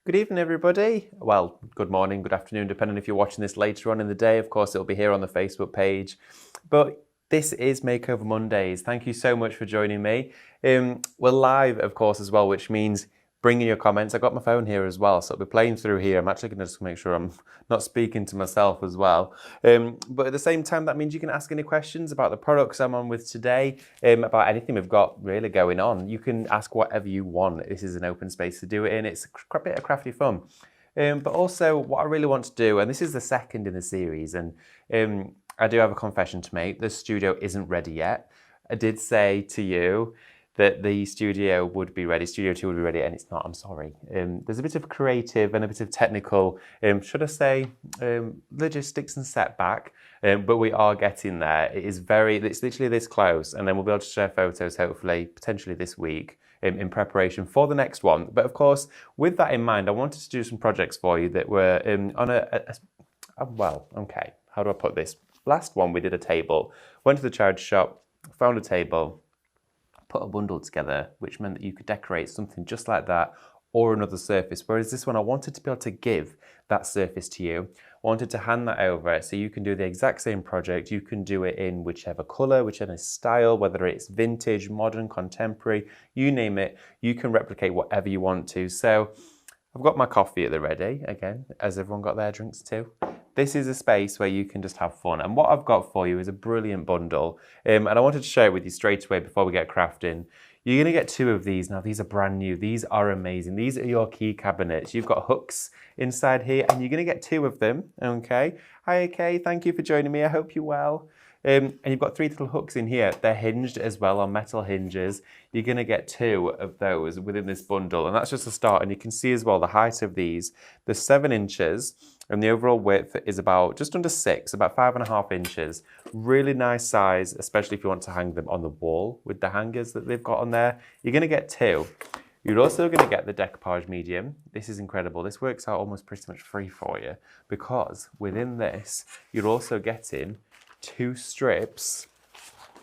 Good evening, everybody. Well, good morning, good afternoon, depending if you're watching this later on in the day. Of course, it'll be here on the Facebook page. But this is Makeover Mondays. Thank you so much for joining me. We're live, of course, as well, which means bring in your comments. I've got my phone here as well, so I'll be playing through here. I'm actually going to just make sure I'm not speaking to myself as well. But at the same time, that means you can ask any questions about the products I'm on with today, about anything we've got really going on. You can ask whatever you want. This is an open space to do it in. It's a bit of crafty fun. But also, what I really want to do, and this is the second in the series, and I do have a confession to make. The studio isn't ready yet. I did say to you that the studio would be ready, Studio 2 would be ready, and it's not, I'm sorry. There's a bit of creative and a bit of technical, should I say, logistics and setback, but we are getting there. It's literally this close, and then we'll be able to share photos, hopefully, potentially this week, in preparation for the next one. But of course, with that in mind, I wanted to do some projects for you that were okay, how do I put this? Last one, we did a table, went to the charity shop, found a table, put a bundle together, which meant that you could decorate something just like that or another surface. Whereas this one, I wanted to be able to give that surface to you. I wanted to hand that over so you can do the exact same project. You can do it in whichever color, whichever style, whether it's vintage, modern, contemporary, you name it, you can replicate whatever you want to. So I've got my coffee at the ready. Again, has everyone got their drinks too? This is a space where you can just have fun. And what I've got for you is a brilliant bundle. And I wanted to share it with you straight away before we get crafting. You're gonna get 2 of these. Now, these are brand new. These are amazing. These are your key cabinets. You've got hooks inside here and you're gonna get 2 of them, okay? Hi, okay, thank you for joining me. I hope you're well. And you've got 3 little hooks in here. They're hinged as well on metal hinges. You're gonna get 2 of those within this bundle. And that's just a start. And you can see as well the height of these. They're 7 inches. And the overall width is about just under 6, about 5.5 inches. Really nice size, especially if you want to hang them on the wall with the hangers that they've got on there. You're gonna get 2. You're also gonna get the decoupage medium. This is incredible. This works out almost pretty much free for you because within this, you're also getting 2 strips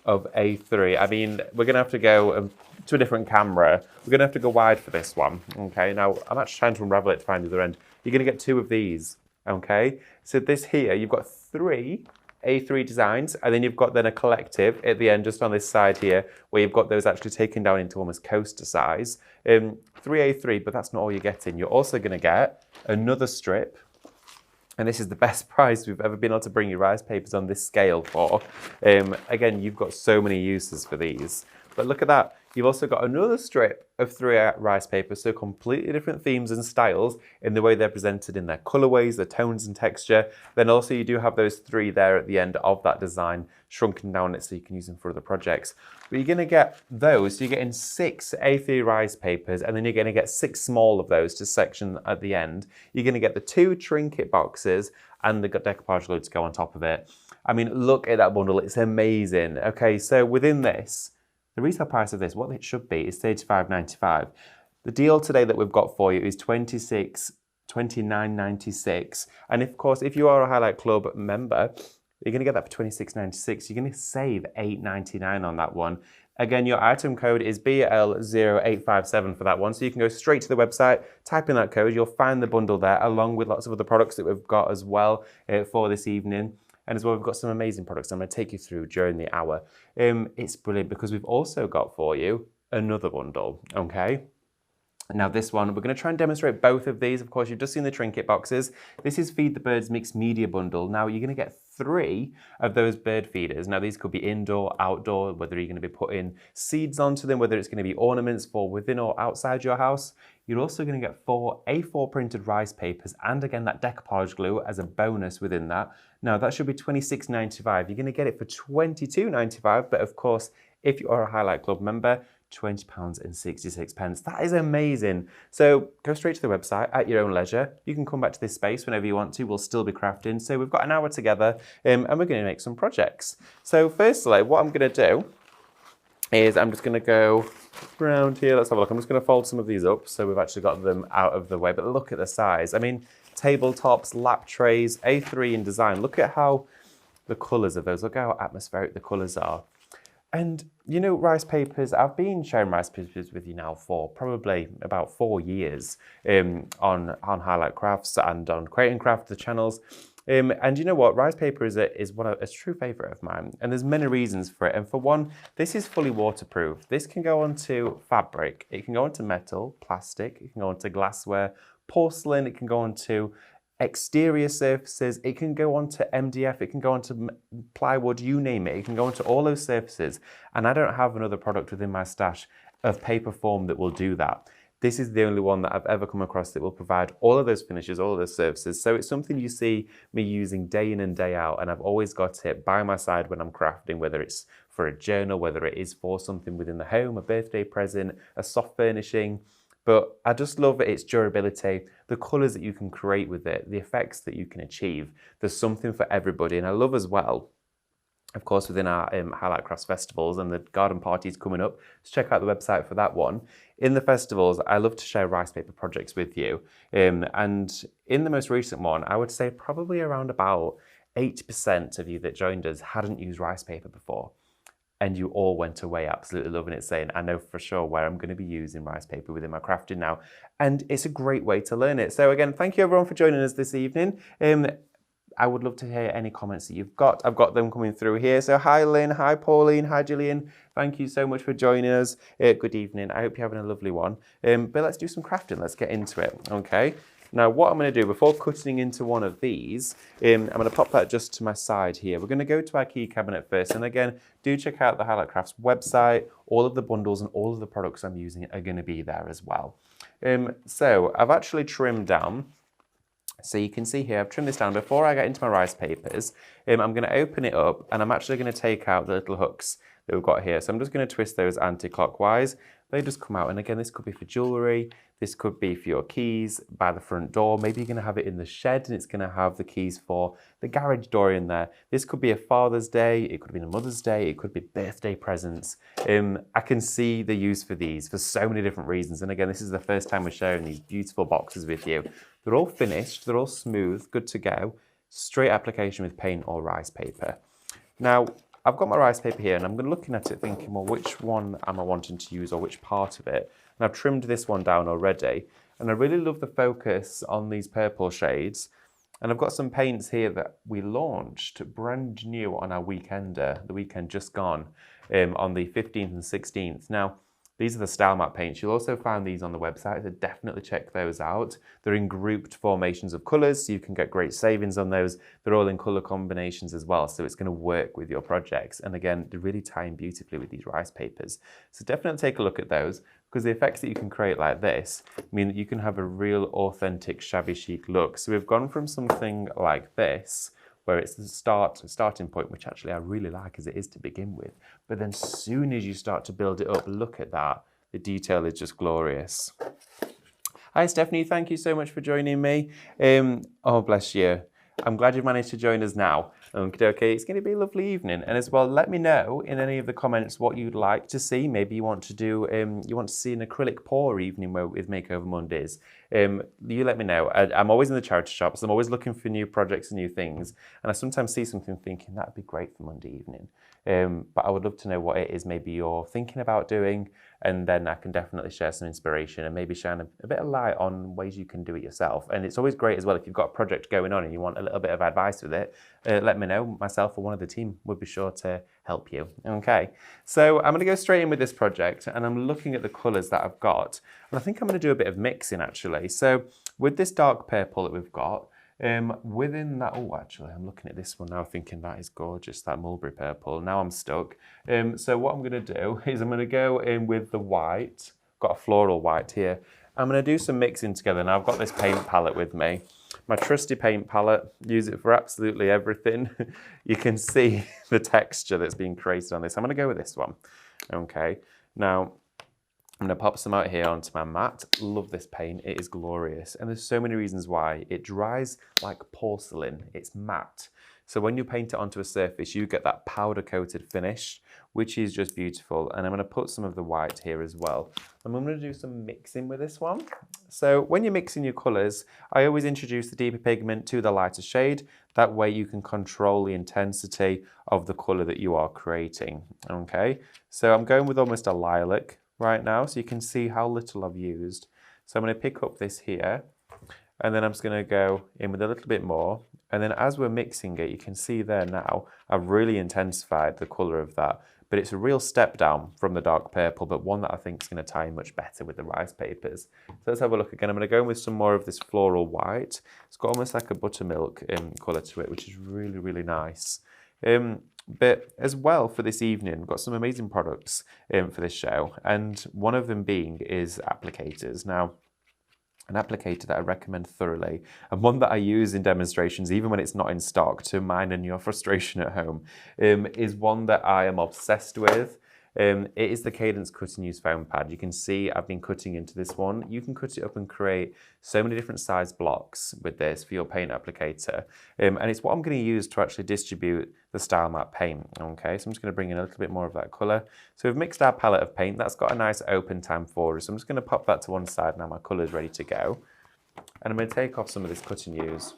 of A3. I mean, we're gonna have to go to a different camera. We're gonna have to go wide for this one, okay? Now, I'm actually trying to unravel it to find the other end. You're gonna get 2 of these. Okay, so this here, you've got 3 A3 designs, and then you've got then a collective at the end, just on this side here, where you've got those actually taken down into almost coaster size. 3 A3, but that's not all you're getting. You're also gonna get another strip, and this is the best price we've ever been able to bring you rice papers on this scale for. Again, you've got so many uses for these. But look at that. You've also got another strip of 3 rice papers, so completely different themes and styles in the way they're presented in their colorways, their tones and texture. Then also you do have those 3 there at the end of that design, shrunken down it so you can use them for other projects. But you're gonna get those, so you're getting 6 A3 rice papers, and then you're gonna get 6 small of those to section at the end. You're gonna get the 2 trinket boxes and the decoupage glue to go on top of it. I mean, look at that bundle, it's amazing. Okay, so within this, the retail price of this, what it should be, is $35.95. The deal today that we've got for you is $29.96. And of course, if you are a Highlight Club member, you're gonna get that for $26.96. You're gonna save $8.99 on that one. Again, your item code is BL0857 for that one. So you can go straight to the website, type in that code, you'll find the bundle there, along with lots of other products that we've got as well for this evening. And as well, we've got some amazing products I'm going to take you through during the hour. It's brilliant because we've also got for you another bundle, okay? Now this one, we're going to try and demonstrate both of these. Of course, you've just seen the trinket boxes. This is Feed the Birds Mixed Media Bundle. Now you're going to get 3 of those bird feeders. Now these could be indoor, outdoor, whether you're going to be putting seeds onto them, whether it's going to be ornaments for within or outside your house. You're also going to get 4 A4 printed rice papers and again that decoupage glue as a bonus within that. Now that should be $26.95. You're going to get it for $22.95, but of course, if you are a Highlight Club member, £20.66. That is amazing. So go straight to the website at your own leisure. You can come back to this space whenever you want to. We'll still be crafting. So we've got an hour together and we're going to make some projects. So firstly, what I'm going to do is I'm just going to go around here. Let's have a look. I'm just going to fold some of these up so we've actually got them out of the way. But look at the size. I mean, tabletops, lap trays, A3 in design. Look at how the colours of those, look how atmospheric the colours are. And you know, rice papers, I've been sharing rice papers with you now for probably about 4 years on Highlight Crafts and on Create and Craft, the channels. And you know what, rice paper is a true favourite of mine, and there's many reasons for it. And for one, this is fully waterproof. This can go onto fabric, it can go onto metal, plastic, it can go onto glassware, porcelain, it can go onto exterior surfaces, it can go onto MDF, it can go onto plywood, you name it can go onto all those surfaces. And I don't have another product within my stash of paper form that will do that. This is the only one that I've ever come across that will provide all of those finishes, all of those surfaces. So it's something you see me using day in and day out, and I've always got it by my side when I'm crafting, whether it's for a journal, whether it is for something within the home, a birthday present, a soft furnishing. But I just love its durability, the colours that you can create with it, the effects that you can achieve. There's something for everybody. And I love as well, of course, within our Highlight Crafts festivals and the garden parties coming up, so check out the website for that one. In the festivals, I love to share rice paper projects with you. And in the most recent one, I would say probably around about 80% of you that joined us hadn't used rice paper before. And you all went away absolutely loving it, saying, I know for sure where I'm going to be using rice paper within my crafting now. And it's a great way to learn it. So again, thank you everyone for joining us this evening. I would love to hear any comments that you've got. I've got them coming through here. So hi Lynn, hi Pauline, hi Gillian. Thank you so much for joining us. Good evening. I hope you're having a lovely one. But let's do some crafting. Let's get into it. Okay. Now what I'm going to do before cutting into one of these, I'm going to pop that just to my side here. We're going to go to our key cabinet first. And again, do check out the Highlight Crafts website. All of the bundles and all of the products I'm using are going to be there as well. So I've actually trimmed down. So you can see here, I've trimmed this down. Before I get into my rice papers, I'm going to open it up and I'm actually going to take out the little hooks that we've got here. So I'm just going to twist those anti-clockwise. They just come out. And again, this could be for jewellery. This could be for your keys by the front door. Maybe you're going to have it in the shed and it's going to have the keys for the garage door in there. This could be a Father's Day. It could be a Mother's Day. It could be birthday presents. I can see the use for these for so many different reasons. And again, this is the first time we're sharing these beautiful boxes with you. They're all finished. They're all smooth, good to go. Straight application with paint or rice paper. Now, I've got my rice paper here and I'm looking at it thinking, well, which one am I wanting to use or which part of it? And I've trimmed this one down already. And I really love the focus on these purple shades. And I've got some paints here that we launched brand new on our weekender, the weekend just gone, on the 15th and 16th. Now, these are the style map paints. You'll also find these on the website, so definitely check those out. They're in grouped formations of colours, so you can get great savings on those. They're all in colour combinations as well, so it's going to work with your projects. And again, they really tie in beautifully with these rice papers. So definitely take a look at those, because the effects that you can create like this mean that you can have a real authentic shabby chic look. So we've gone from something like this, where it's the starting point, which actually I really like as it is to begin with. But then as soon as you start to build it up, look at that. The detail is just glorious. Hi Stephanie, thank you so much for joining me. Oh, bless you. I'm glad you've managed to join us now. Okay, it's going to be a lovely evening. And as well, let me know in any of the comments what you'd like to see. Maybe you want to do, you want to see an acrylic pour evening with Makeover Mondays. You let me know. I'm always in the charity shops. I'm always looking for new projects and new things. And I sometimes see something thinking that'd be great for Monday evening. But I would love to know what it is maybe you're thinking about doing, and then I can definitely share some inspiration and maybe shine a bit of light on ways you can do it yourself. And it's always great as well if you've got a project going on and you want a little bit of advice with it, let me know. Myself or one of the team would be sure to help you. Okay, so I'm going to go straight in with this project and I'm looking at the colours that I've got. And I think I'm going to do a bit of mixing actually. So with this dark purple that we've got, within that, oh, actually, I'm looking at this one now thinking that is gorgeous, that mulberry purple. Now I'm stuck. So what I'm going to do is I'm going to go in with the white. Got a floral white here. I'm going to do some mixing together. Now I've got this paint palette with me. My trusty paint palette, use it for absolutely everything. You can see the texture that's being created on this. I'm going to go with this one. Okay, now I'm going to pop some out here onto my mat. Love this paint, it is glorious. And there's so many reasons why. It dries like porcelain, it's matte. So when you paint it onto a surface, you get that powder coated finish, which is just beautiful. And I'm going to put some of the white here as well. And I'm going to do some mixing with this one. So when you're mixing your colours, I always introduce the deeper pigment to the lighter shade. That way you can control the intensity of the colour that you are creating. Okay, so I'm going with almost a lilac right now, so you can see how little I've used. So I'm going to pick up this here, and then I'm just going to go in with a little bit more. And then as we're mixing it, you can see there now, I've really intensified the colour of that. But it's a real step down from the dark purple, but one that I think is going to tie in much better with the rice papers. So let's have a look again. I'm going to go in with some more of this floral white. It's got almost like a buttermilk colour to it, which is really, really nice. But as well for this evening, we've got some amazing products for this show. And one of them being is applicators. Now, an applicator that I recommend thoroughly, and one that I use in demonstrations even when it's not in stock to mine and your frustration at home, is one that I am obsessed with. It is the Cadence Cut and Use foam pad. You can see I've been cutting into this one. You can cut it up and create so many different size blocks with this for your paint applicator. And it's what I'm going to use to actually distribute the style matte paint. Okay, so I'm just going to bring in a little bit more of that colour. So we've mixed our palette of paint. That's got a nice open time for us. So I'm just going to pop that to one side now. My colour is ready to go. And I'm going to take off some of this cut and use.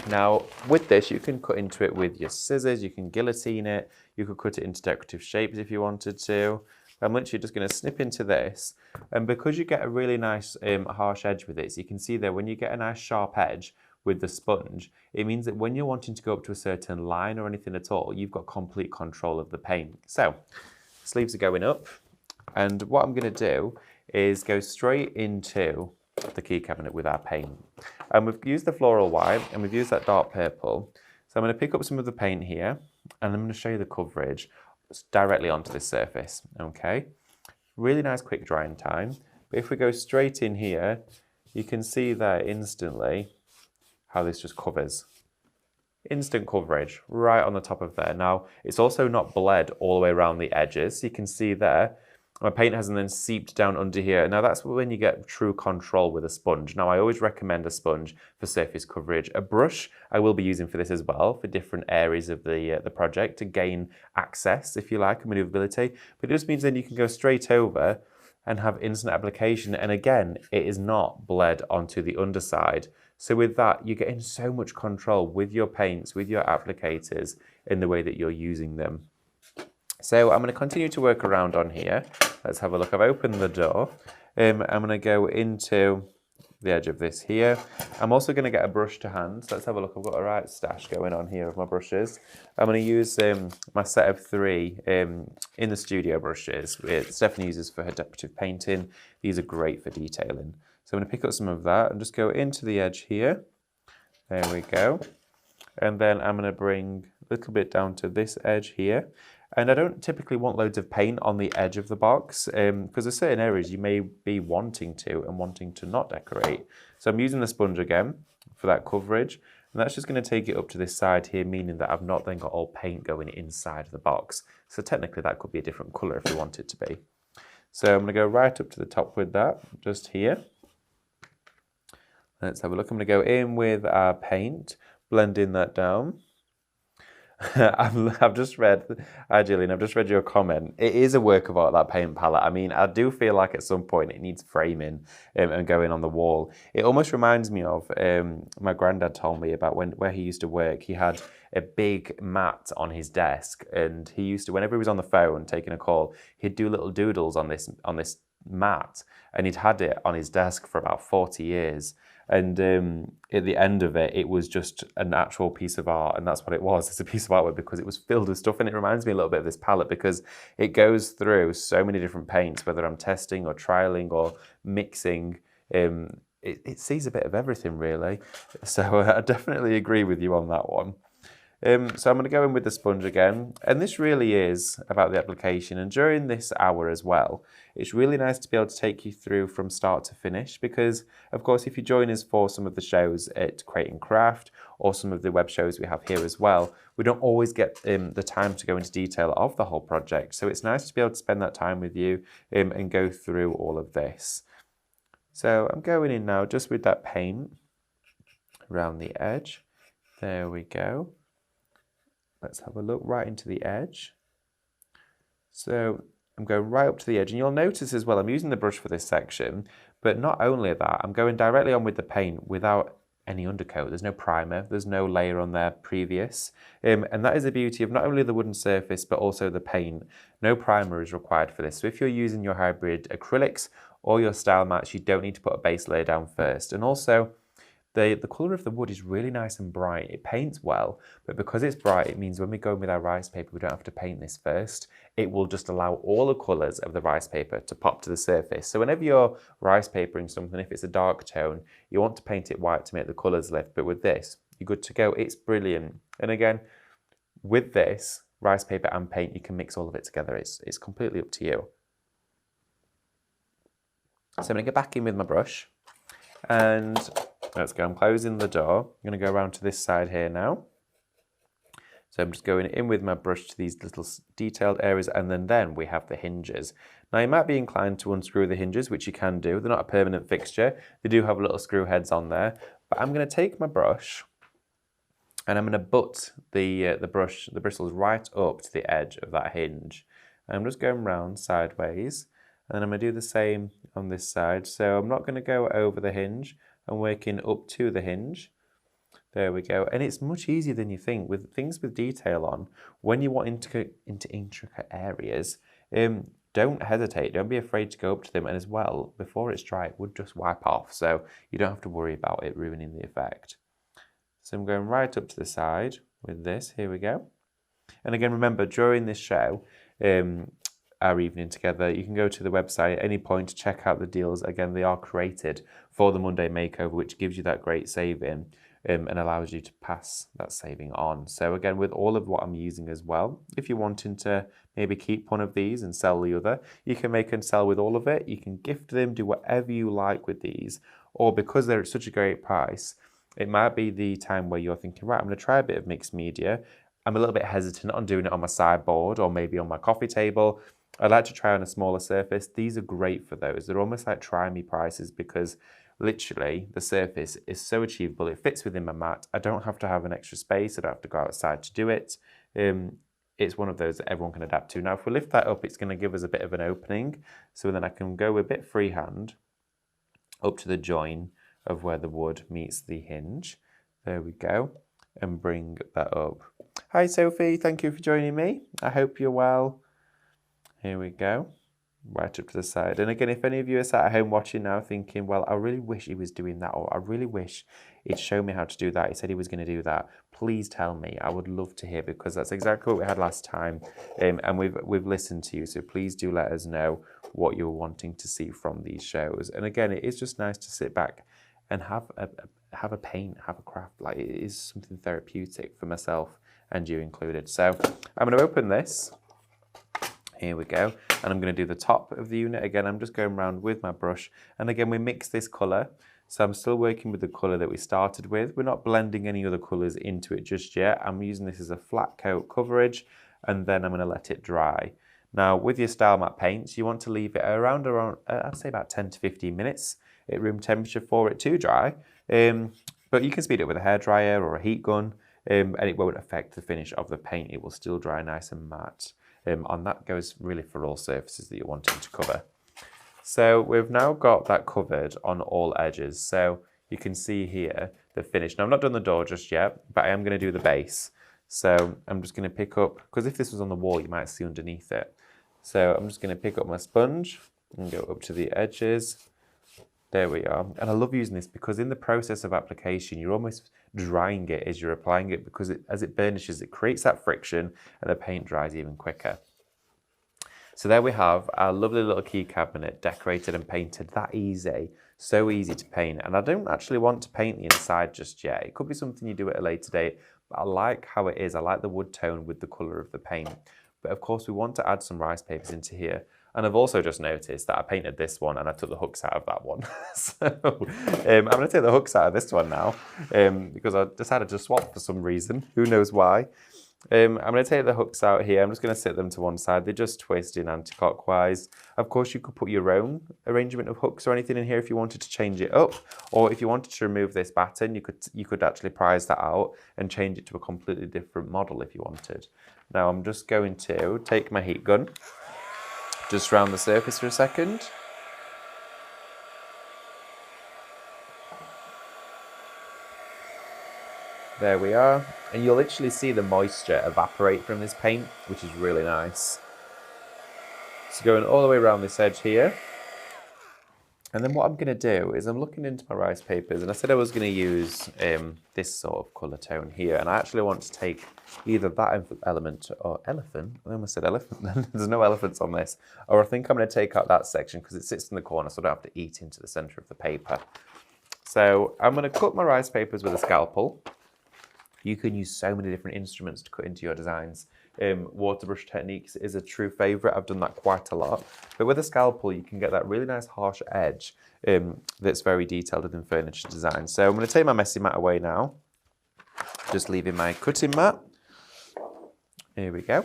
Now, with this, you can cut into it with your scissors, you can guillotine it, you could cut it into decorative shapes if you wanted to. I'm literally just going to snip into this, and because you get a really nice harsh edge with it, so you can see there when you get a nice sharp edge with the sponge, it means that when you're wanting to go up to a certain line or anything at all, you've got complete control of the paint. So, sleeves are going up, and what I'm going to do is go straight into the key cabinet with our paint. And we've used the floral white and we've used that dark purple. So I'm going to pick up some of the paint here and I'm going to show you the coverage directly onto this surface. Okay, really nice quick drying time. But if we go straight in here, you can see there instantly how this just covers. Instant coverage right on the top of there. Now it's also not bled all the way around the edges. You can see there my paint hasn't then seeped down under here. Now that's when you get true control with a sponge. Now I always recommend a sponge for surface coverage. A brush I will be using for this as well, for different areas of the project to gain access, if you like, and maneuverability. But it just means then you can go straight over and have instant application. And again, it is not bled onto the underside. So with that, you're getting so much control with your paints, with your applicators in the way that you're using them. So I'm going to continue to work around on here. Let's have a look. I've opened the door. I'm going to go into the edge of this here. I'm also going to get a brush to hand. So let's have a look. I've got a right stash going on here of my brushes. I'm going to use my set of 3 in the studio brushes. Stephanie uses for her decorative painting. These are great for detailing. So I'm going to pick up some of that and just go into the edge here. There we go. And then I'm going to bring a little bit down to this edge here. And I don't typically want loads of paint on the edge of the box because there's certain areas you may be wanting to and wanting to not decorate. So I'm using the sponge again for that coverage. And that's just going to take it up to this side here, meaning that I've not then got all paint going inside of the box. So technically that could be a different colour if you want it to be. So I'm going to go right up to the top with that, just here. Let's have a look. I'm going to go in with our paint, blending that down. I've just read, hi Gillian, I've just read your comment. It is a work of art, that paint palette. I mean, I do feel like at some point it needs framing and going on the wall. It almost reminds me of, my granddad told me about where he used to work. He had a big mat on his desk and he used to, whenever he was on the phone taking a call, he'd do little doodles on this mat, and he'd had it on his desk for about 40 years. And at the end of it, it was just an actual piece of art, and that's what it was. It's a piece of artwork because it was filled with stuff, and it reminds me a little bit of this palette because it goes through so many different paints, whether I'm testing or trialing or mixing. It sees a bit of everything, really. So I definitely agree with you on that one. So I'm going to go in with the sponge again, and this really is about the application, and during this hour as well, it's really nice to be able to take you through from start to finish because, of course, if you join us for some of the shows at Create and Craft or some of the web shows we have here as well, we don't always get the time to go into detail of the whole project, so it's nice to be able to spend that time with you and go through all of this. So I'm going in now just with that paint around the edge. There we go. let's have a look right into the edge. So I'm going right up to the edge, and you'll notice as well, I'm using the brush for this section, but not only that, I'm going directly on with the paint without any undercoat. There's no primer, there's no layer on there previous. And that is the beauty of not only the wooden surface, but also the paint. No primer is required for this. So if you're using your hybrid acrylics or your style mats, you don't need to put a base layer down first. And also, the colour of the wood is really nice and bright. It paints well, but because it's bright, it means when we go in with our rice paper, we don't have to paint this first. It will just allow all the colours of the rice paper to pop to the surface. So whenever you're rice papering something, if it's a dark tone, you want to paint it white to make the colours lift. But with this, you're good to go. It's brilliant. And again, with this, rice paper and paint, you can mix all of it together. It's completely up to you. So I'm going to get back in with my brush and let's go. I'm closing the door. I'm going to go around to this side here now. So I'm just going in with my brush to these little detailed areas, and then we have the hinges. Now you might be inclined to unscrew the hinges, which you can do. They're not a permanent fixture. They do have little screw heads on there. But I'm going to take my brush and I'm going to butt the bristles right up to the edge of that hinge. And I'm just going round sideways, and then I'm going to do the same on this side. So I'm not going to go over the hinge. I'm working up to the hinge. There we go. And it's much easier than you think. With things with detail on, when you want into intricate areas, don't hesitate. Don't be afraid to go up to them. And as well, before it's dry, it would just wipe off. So you don't have to worry about it ruining the effect. So I'm going right up to the side with this. Here we go. And again, remember, during this show, our evening together, you can go to the website at any point to check out the deals. Again, they are created for the Monday Makeover, which gives you that great saving and allows you to pass that saving on. So again, with all of what I'm using as well, if you're wanting to maybe keep one of these and sell the other, you can make and sell with all of it. You can gift them, do whatever you like with these, or because they're at such a great price, it might be the time where you're thinking, right, I'm going to try a bit of mixed media. I'm a little bit hesitant on doing it on my sideboard or maybe on my coffee table. I'd like to try on a smaller surface. These are great for those. They're almost like try me prices because literally the surface is so achievable. It fits within my mat. I don't have to have an extra space. I don't have to go outside to do it. It's one of those that everyone can adapt to. Now, if we lift that up, it's going to give us a bit of an opening. So then I can go a bit freehand up to the join of where the wood meets the hinge. There we go. And bring that up. Hi, Sophie. Thank you for joining me. I hope you're well. Here we go, right up to the side. And again, if any of you are sat at home watching now thinking, well, I really wish he was doing that, or I really wish he'd show me how to do that. He said he was going to do that. Please tell me. I would love to hear, because that's exactly what we had last time. And we've listened to you. So please do let us know what you're wanting to see from these shows. And again, it is just nice to sit back and have a paint, have a craft. Like, it is something therapeutic for myself and you included. So I'm going to open this. Here we go, and I'm going to do the top of the unit. Again, I'm just going around with my brush, and again, we mix this colour. So I'm still working with the colour that we started with. We're not blending any other colours into it just yet. I'm using this as a flat coat coverage, and then I'm going to let it dry. Now, with your style mat paints, you want to leave it around I'd say about 10 to 15 minutes at room temperature for it to dry. But you can speed it with a hairdryer or a heat gun, and it won't affect the finish of the paint. It will still dry nice and matte. And that goes really for all surfaces that you're wanting to cover. So we've now got that covered on all edges. So you can see here the finish. Now, I've not done the door just yet, but I am going to do the base. So I'm just going to pick up, because if this was on the wall, you might see underneath it. So I'm just going to pick up my sponge and go up to the edges. There we are. And I love using this because in the process of application, you're almost drying it as you're applying it, because as it burnishes, it creates that friction and the paint dries even quicker. So there we have our lovely little key cabinet decorated and painted. That easy, so easy to paint. And I don't actually want to paint the inside just yet. It could be something you do at a later date, but I like how it is. I like the wood tone with the colour of the paint. But of course, we want to add some rice papers into here. And I've also just noticed that I painted this one and I took the hooks out of that one. So I'm going to take the hooks out of this one now because I decided to swap for some reason. Who knows why? I'm going to take the hooks out here. I'm just going to sit them to one side. They just twist in anti-clockwise. Of course, you could put your own arrangement of hooks or anything in here if you wanted to change it up. Or if you wanted to remove this batten, you could actually prise that out and change it to a completely different model if you wanted. Now I'm just going to take my heat gun, just round the surface for a second. There we are, and you'll literally see the moisture evaporate from this paint, which is really nice. So going all the way around this edge here. And then what I'm going to do is I'm looking into my rice papers, and I said I was going to use this sort of colour tone here, and I actually want to take either that element or elephant. I almost said elephant then. There's no elephants on this. Or I think I'm going to take out that section because it sits in the corner so I don't have to eat into the centre of the paper. So I'm going to cut my rice papers with a scalpel. You can use so many different instruments to cut into your designs. Water brush techniques is a true favourite. I've done that quite a lot. But with a scalpel, you can get that really nice harsh edge that's very detailed within furniture design. So I'm going to take my messy mat away now. Just leaving my cutting mat. Here we go.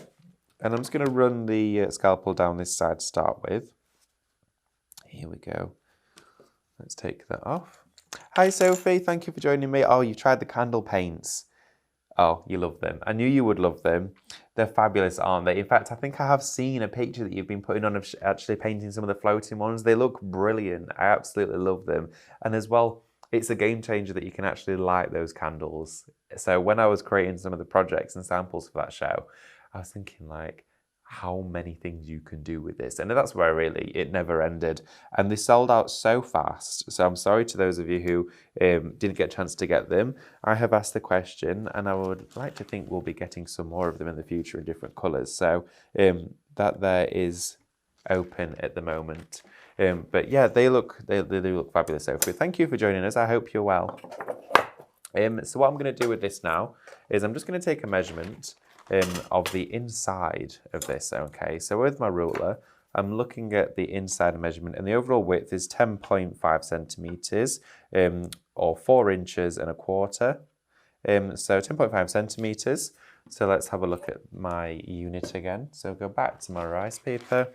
And I'm just going to run the scalpel down this side to start with. Here we go. Let's take that off. Hi Sophie, thank you for joining me. Oh, you tried the candle paints. Oh, you love them. I knew you would love them. They're fabulous, aren't they? In fact, I think I have seen a picture that you've been putting on of actually painting some of the floating ones. They look brilliant. I absolutely love them. And as well, it's a game changer that you can actually light those candles. So when I was creating some of the projects and samples for that show, I was thinking like, how many things you can do with this. And that's where really it never ended. And they sold out so fast. So I'm sorry to those of you who didn't get a chance to get them. I have asked the question and I would like to think we'll be getting some more of them in the future in different colours. So that there is open at the moment. But yeah, they look fabulous, Sophie. Thank you for joining us. I hope you're well. So what I'm going to do with this now is I'm just going to take a measurement of the inside of this, okay? So with my ruler, I'm looking at the inside measurement, and the overall width is 10.5 centimetres, or 4 inches and a quarter. So 10.5 centimetres. So let's have a look at my unit again. So go back to my rice paper.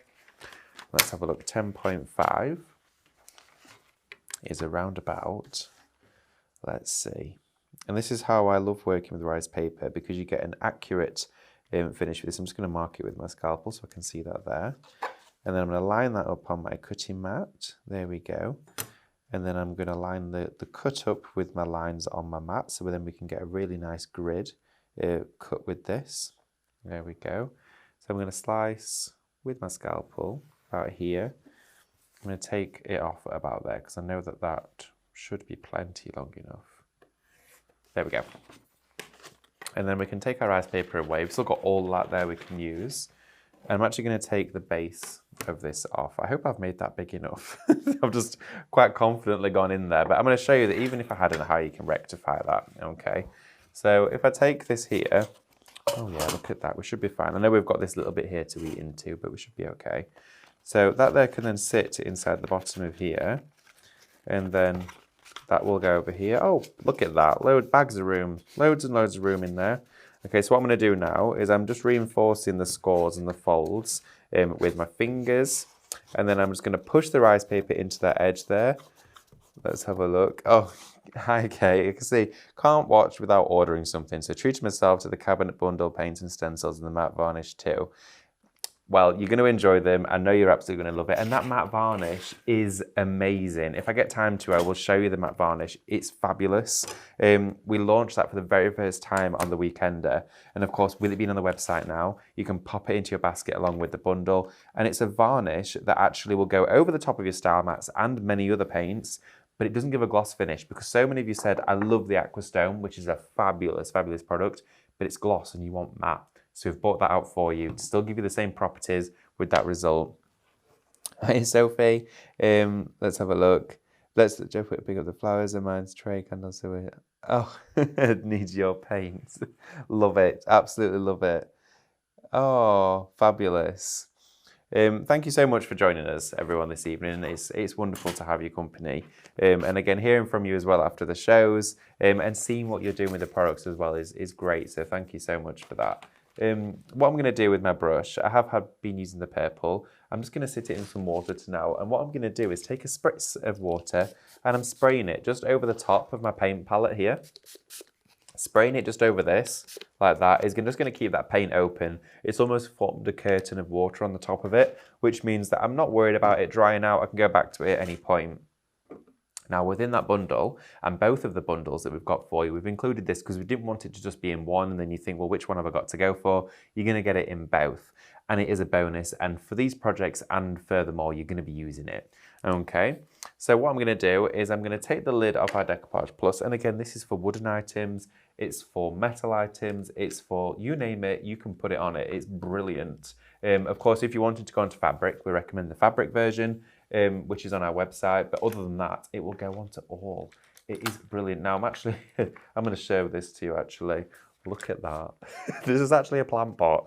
Let's have a look. 10.5 is around about, let's see. And this is how I love working with rice paper, because you get an accurate finish with this. I'm just going to mark it with my scalpel so I can see that there. And then I'm going to line that up on my cutting mat. There we go. And then I'm going to line the cut up with my lines on my mat, so then we can get a really nice grid cut with this. There we go. So I'm going to slice with my scalpel about here. I'm going to take it off about there because I know that that should be plenty long enough. There we go. And then we can take our rice paper away. We've still got all that there we can use. And I'm actually going to take the base of this off. I hope I've made that big enough. I've just quite confidently gone in there. But I'm going to show you that even if I had it high, you can rectify that. Okay. So if I take this here, oh yeah, look at that. We should be fine. I know we've got this little bit here to eat into, but we should be okay. So that there can then sit inside the bottom of here. And then that will go over here. Oh, look at that. Bags of room. Loads and loads of room in there. Okay, so what I'm going to do now is I'm just reinforcing the scores and the folds with my fingers. And then I'm just going to push the rice paper into that edge there. Let's have a look. Oh, hi, Kate. You can see, can't watch without ordering something. So treated myself to the cabinet bundle paint and stencils and the matte varnish too. Well, you're going to enjoy them. I know you're absolutely going to love it. And that matte varnish is amazing. If I get time to, I will show you the matte varnish. It's fabulous. We launched that for the very first time on the Weekender. And of course, with it being on the website now, you can pop it into your basket along with the bundle. And it's a varnish that actually will go over the top of your style mats and many other paints, but it doesn't give a gloss finish, because so many of you said, I love the Aquastone, which is a fabulous, fabulous product, but it's gloss and you want matte. So we've bought that out for you to still give you the same properties with that result. Hi, Sophie. Let's have a look. Let's Joe pick up the flowers and mine's tray candles. So oh, it needs your paint. Love it. Absolutely love it. Oh, fabulous. Thank you so much for joining us, everyone, this evening. It's wonderful to have your company. And again, hearing from you as well after the shows and seeing what you're doing with the products as well is great. So thank you so much for that. What I'm going to do with my brush, I have been using the purple. I'm just going to sit it in some water to now. And what I'm going to do is take a spritz of water and I'm spraying it just over the top of my paint palette here. Spraying it just over this, like that, is just going to keep that paint open. It's almost formed a curtain of water on the top of it, which means that I'm not worried about it drying out. I can go back to it at any point. Now within that bundle, and both of the bundles that we've got for you, we've included this because we didn't want it to just be in one and then you think, well, which one have I got to go for? You're going to get it in both. And it is a bonus. And for these projects and furthermore, you're going to be using it. Okay, so what I'm going to do is I'm going to take the lid off our Decoupage Plus. And again, this is for wooden items. It's for metal items. It's for, you name it, you can put it on it. It's brilliant. Of course, if you wanted to go into fabric, we recommend the fabric version, which is on our website. But other than that, it will go onto all. It is brilliant. Now, I'm going to show this to you actually. Look at that. This is actually a plant pot.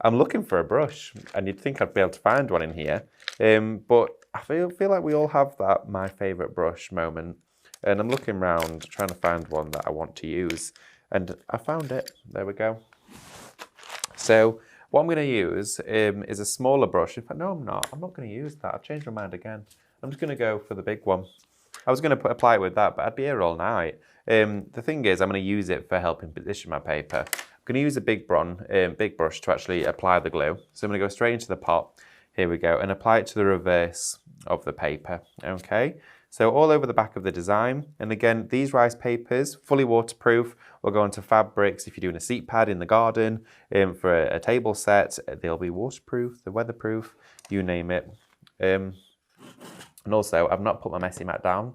I'm looking for a brush, and you'd think I'd be able to find one in here. But I feel like we all have that my favourite brush moment. And I'm looking around, trying to find one that I want to use. And I found it. There we go. So what I'm going to use is a smaller brush. In fact, no, I'm not. I'm not going to use that. I've changed my mind again. I'm just going to go for the big one. I was going to apply it with that, but I'd be here all night. The thing is, I'm going to use it for helping position my paper. I'm going to use a big brush to actually apply the glue. So I'm going to go straight into the pot. Here we go, and apply it to the reverse of the paper. Okay, so all over the back of the design. And again, these rice papers, fully waterproof, will go onto fabrics. If you're doing a seat pad in the garden, for a table set, they'll be waterproof, they're weatherproof, you name it. And also, I've not put my messy mat down.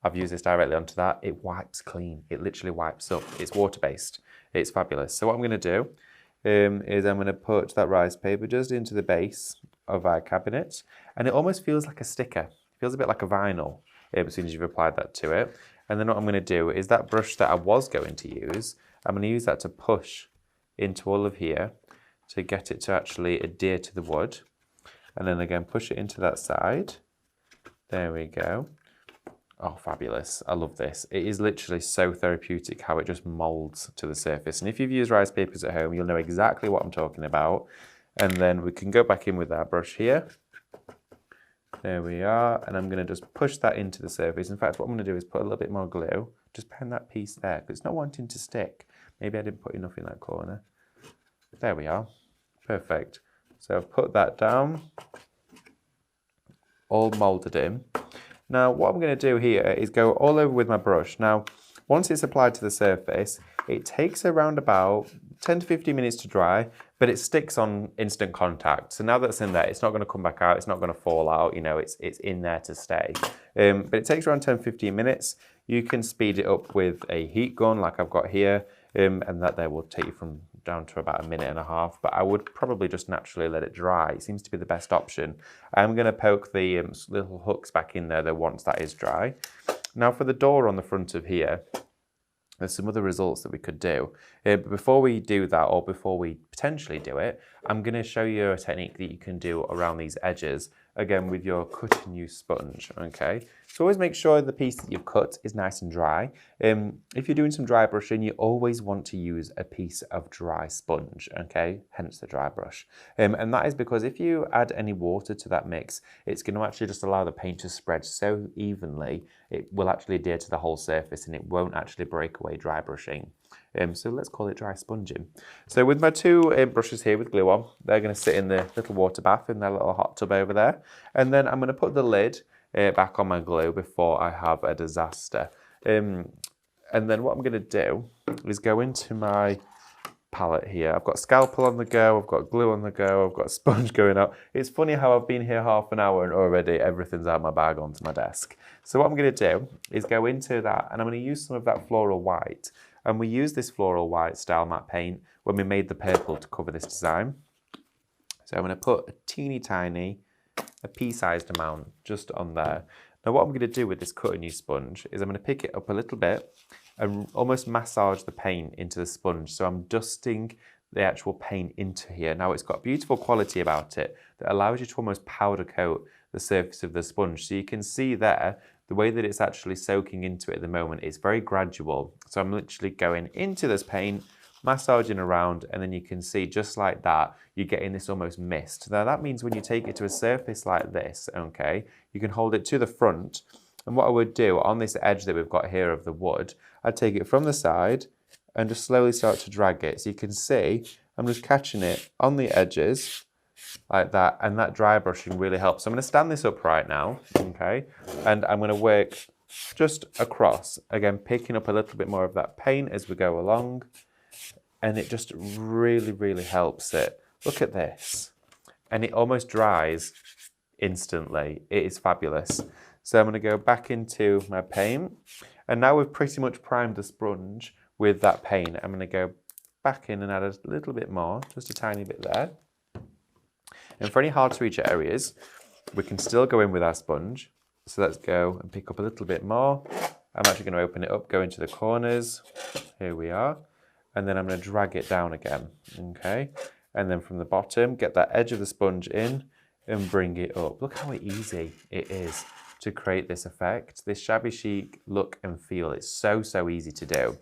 I've used this directly onto that. It wipes clean. It literally wipes up. It's water-based. It's fabulous. So what I'm going to do is I'm going to put that rice paper just into the base of our cabinet, and it almost feels like a sticker. It feels a bit like a vinyl as soon as you've applied that to it. And then what I'm going to do is that brush that I was going to use, I'm going to use that to push into all of here to get it to actually adhere to the wood. And then again, push it into that side. There we go. Oh, fabulous. I love this. It is literally so therapeutic how it just molds to the surface. And if you've used rice papers at home, you'll know exactly what I'm talking about. And then we can go back in with our brush here. There we are. And I'm going to just push that into the surface. In fact, what I'm going to do is put a little bit more glue. Just pen that piece there because it's not wanting to stick. Maybe I didn't put enough in that corner. There we are. Perfect. So I've put that down. All molded in. Now, what I'm going to do here is go all over with my brush. Now, once it's applied to the surface, it takes around about 10 to 15 minutes to dry, but it sticks on instant contact. So now that's in there, it's not going to come back out, it's not going to fall out, you know, it's in there to stay. But it takes around 10-15 minutes. You can speed it up with a heat gun like I've got here, and that there will take you from down to about 1.5 minutes, but I would probably just naturally let it dry. It seems to be the best option. I'm going to poke the little hooks back in there though once that is dry. Now for the door on the front of here, there's some other results that we could do. But before we do that, or before we potentially do it, I'm going to show you a technique that you can do around these edges, again with your cut and use sponge, okay? So always make sure the piece that you've cut is nice and dry. If you're doing some dry brushing, you always want to use a piece of dry sponge, okay? Hence the dry brush. And that is because if you add any water to that mix, it's going to actually just allow the paint to spread so evenly, it will actually adhere to the whole surface and it won't actually break away dry brushing. So let's call it dry sponging. So with my two brushes here with glue on, they're going to sit in the little water bath in their little hot tub over there. And then I'm going to put the lid back on my glue before I have a disaster. And then what I'm going to do is go into my palette here. I've got scalpel on the go, I've got glue on the go, I've got a sponge going out. It's funny how I've been here half an hour and already everything's out of my bag onto my desk. So what I'm going to do is go into that and I'm going to use some of that floral white. And we used this floral white style matte paint when we made the purple to cover this design. So I'm going to put a teeny tiny, a pea-sized amount just on there. Now what I'm going to do with this cut and use sponge is I'm going to pick it up a little bit and almost massage the paint into the sponge. So I'm dusting the actual paint into here. Now it's got beautiful quality about it that allows you to almost powder coat the surface of the sponge. So you can see there, the way that it's actually soaking into it at the moment is very gradual. So I'm literally going into this paint, massaging around, and then you can see just like that, you're getting this almost mist. Now that means when you take it to a surface like this, okay, you can hold it to the front. And what I would do on this edge that we've got here of the wood, I'd take it from the side and just slowly start to drag it. So you can see I'm just catching it on the edges like that, and that dry brushing really helps. So I'm going to stand this up right now, okay, and I'm going to work just across, again picking up a little bit more of that paint as we go along, and it just really helps it. Look at this, and it almost dries instantly. It is fabulous. So I'm going to go back into my paint, and now we've pretty much primed the sponge with that paint. I'm going to go back in and add a little bit more, just a tiny bit there. And for any hard to reach areas, we can still go in with our sponge. So let's go and pick up a little bit more. I'm actually going to open it up, go into the corners. Here we are. And then I'm going to drag it down again, okay? And then from the bottom, get that edge of the sponge in and bring it up. Look how easy it is to create this effect, this shabby chic look and feel. It's so easy to do.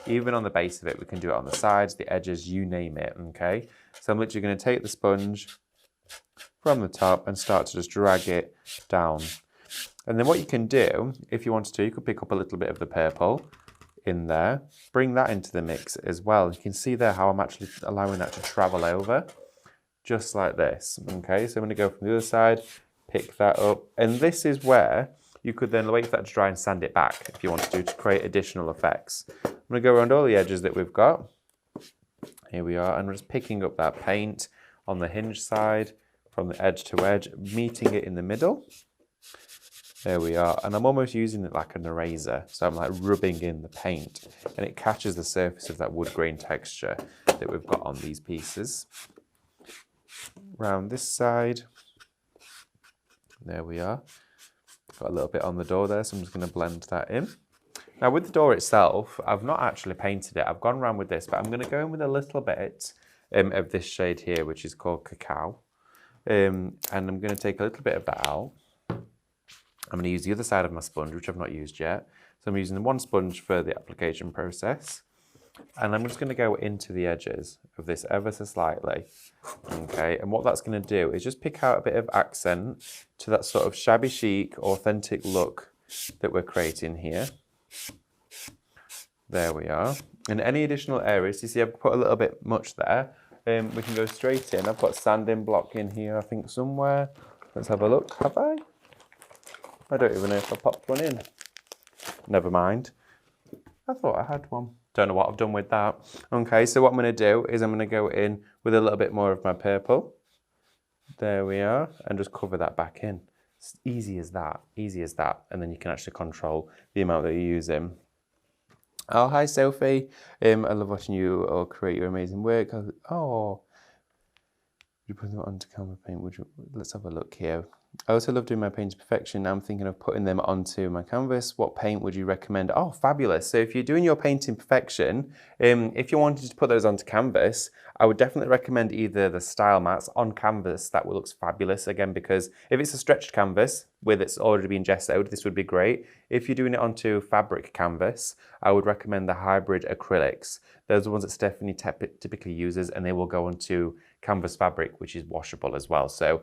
Even on the base of it, we can do it on the sides, the edges, you name it, okay? So I'm literally going to take the sponge from the top and start to just drag it down. And then what you can do, if you wanted to, you could pick up a little bit of the purple in there, bring that into the mix as well. You can see there how I'm actually allowing that to travel over, just like this, okay? So I'm going to go from the other side, pick that up, and this is where you could then wait for that to dry and sand it back if you want to create additional effects. I'm going to go around all the edges that we've got. Here we are, and we're just picking up that paint on the hinge side, from the edge to edge, meeting it in the middle. There we are, and I'm almost using it like an eraser, so I'm like rubbing in the paint, and it catches the surface of that wood grain texture that we've got on these pieces. Round this side, there we are. Got a little bit on the door there, so I'm just going to blend that in. Now with the door itself, I've not actually painted it, I've gone around with this, but I'm going to go in with a little bit of this shade here, which is called Cacao. And I'm going to take a little bit of that out. I'm going to use the other side of my sponge, which I've not used yet. So I'm using one sponge for the application process. And I'm just going to go into the edges of this ever so slightly. Okay, and what that's going to do is just pick out a bit of accent to that sort of shabby chic, authentic look that we're creating here. There we are. And any additional areas, you see I've put a little bit much there. We can go straight in. I've got sanding block in here, I think somewhere. Let's have a look. Have I? I don't even know if I popped one in. Never mind. I thought I had one. Don't know what I've done with that. Okay, so what I'm going to do is I'm going to go in with a little bit more of my purple. There we are. And just cover that back in. It's easy as that. Easy as that. And then you can actually control the amount that you're using. Oh, hi Sophie. I love watching you all create your amazing work. Oh, would you put them onto camera paint? Let's have a look here. I also love doing my paint to perfection. Now I'm thinking of putting them onto my canvas. What paint would you recommend? Oh, fabulous. So if you're doing your paint in perfection, if you wanted to put those onto canvas, I would definitely recommend either the style mats on canvas. That looks fabulous again, because if it's a stretched canvas with it's already been gessoed, this would be great. If you're doing it onto fabric canvas, I would recommend the hybrid acrylics. Those are the ones that Stephanie typically uses, and they will go onto canvas fabric, which is washable as well. So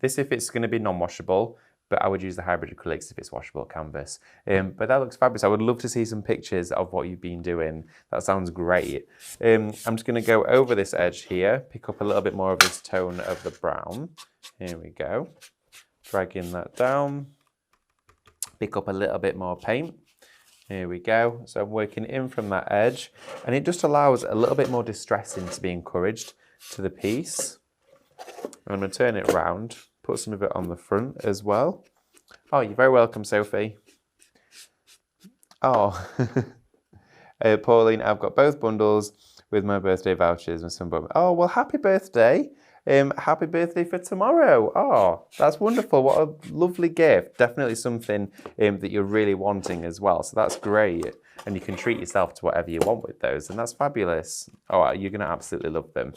this, if it's going to be non-washable, but I would use the hybrid acrylics if it's washable canvas. But that looks fabulous. I would love to see some pictures of what you've been doing. That sounds great. I'm just going to go over this edge here, pick up a little bit more of this tone of the brown. Here we go. Dragging that down. Pick up a little bit more paint. Here we go. So I'm working in from that edge, and it just allows a little bit more distressing to be encouraged to the piece. I'm going to turn it round, put some of it on the front as well. Oh, you're very welcome, Sophie. Oh, Pauline, I've got both bundles with my birthday vouchers and some. Oh, well, happy birthday. happy birthday for tomorrow. Oh, that's wonderful. What a lovely gift. Definitely something that you're really wanting as well. So that's great. And you can treat yourself to whatever you want with those. And that's fabulous. Oh, you're going to absolutely love them.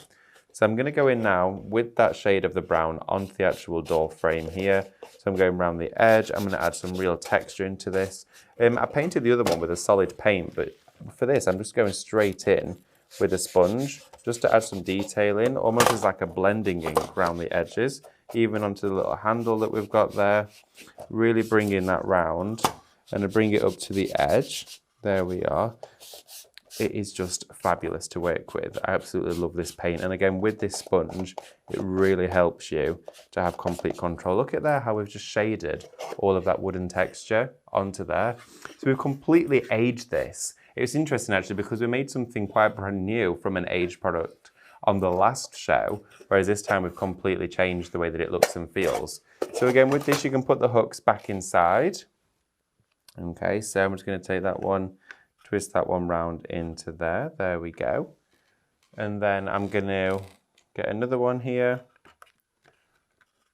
So I'm going to go in now with that shade of the brown onto the actual door frame here. So I'm going around the edge. I'm going to add some real texture into this. I painted the other one with a solid paint, but for this, I'm just going straight in with a sponge just to add some detail in, almost as like a blending ink around the edges, even onto the little handle that we've got there. Really bringing that round and to bring it up to the edge. There we are. It is just fabulous to work with. I absolutely love this paint. And again, with this sponge, it really helps you to have complete control. Look at there how we've just shaded all of that wooden texture onto there. So we've completely aged this. It was interesting actually because we made something quite brand new from an aged product on the last show, whereas this time we've completely changed the way that it looks and feels. So again, with this, you can put the hooks back inside. Okay, so I'm just going to take that one, twist that one round into there. There we go. And then I'm going to get another one here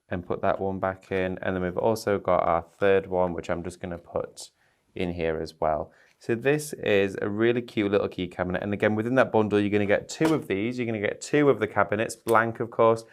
and put that one back in. And then we've also got our third one, which I'm just going to put in here as well. So this is a really cute little key cabinet. And again, within that bundle, you're going to get 2 of these. You're going to get 2 of the cabinets, blank, of course,